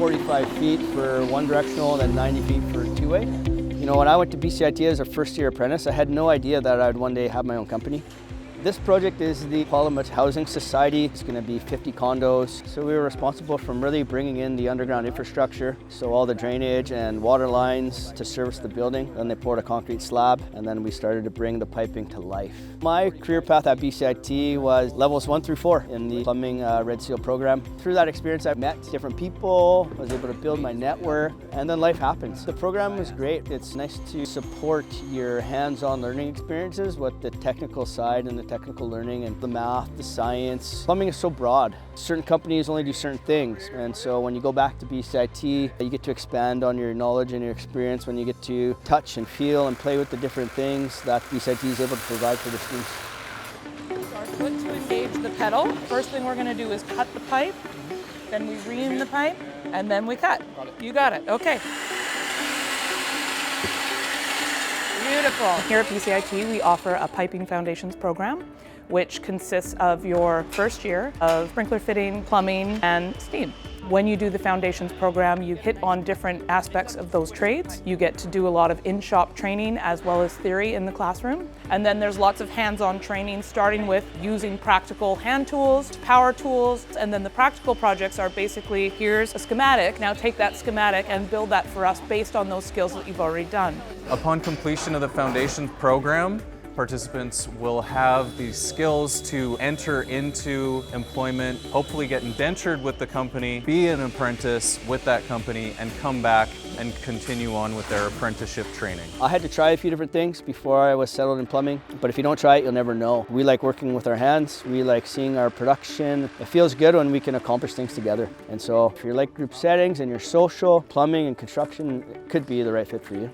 45 feet for one directional and then 90 feet for two-way. You know, when I went to BCIT as a first-year apprentice, I had no idea that I would one day have my own company. This project is the Parliament Housing Society. It's going to be 50 condos. So we were responsible from really bringing in the underground infrastructure, so all the drainage and water lines to service the building. Then they poured a concrete slab, and then we started to bring the piping to life. My career path at BCIT was levels 1 through 4 in the plumbing Red Seal program. Through that experience, I met different people, was able to build my network, and then life happens. The program was great. It's nice to support your hands-on learning experiences with the technical side and the technical learning and the math, the science. Plumbing is so broad. Certain companies only do certain things, and so when you go back to BCIT, you get to expand on your knowledge and your experience when you get to touch and feel and play with the different things that BCIT is able to provide for the students. So our foot to engage the pedal. First thing we're going to do is cut the pipe, then we ream the pipe, and then we cut. You got it. Okay. Beautiful. Here at BCIT, we offer a piping foundations program, which consists of your first year of sprinkler fitting, plumbing, and steam. When you do the foundations program, you hit on different aspects of those trades. You get to do a lot of in-shop training as well as theory in the classroom. And then there's lots of hands-on training, starting with using practical hand tools, power tools, and then the practical projects are basically, here's a schematic, now take that schematic and build that for us based on those skills that you've already done. Upon completion of the foundations program, participants will have the skills to enter into employment, hopefully get indentured with the company, be an apprentice with that company, and come back and continue on with their apprenticeship training. I had to try a few different things before I was settled in plumbing, but if you don't try it, you'll never know. We like working with our hands, we like seeing our production. It feels good when we can accomplish things together. And so if you like group settings and you're social, plumbing and construction could be the right fit for you.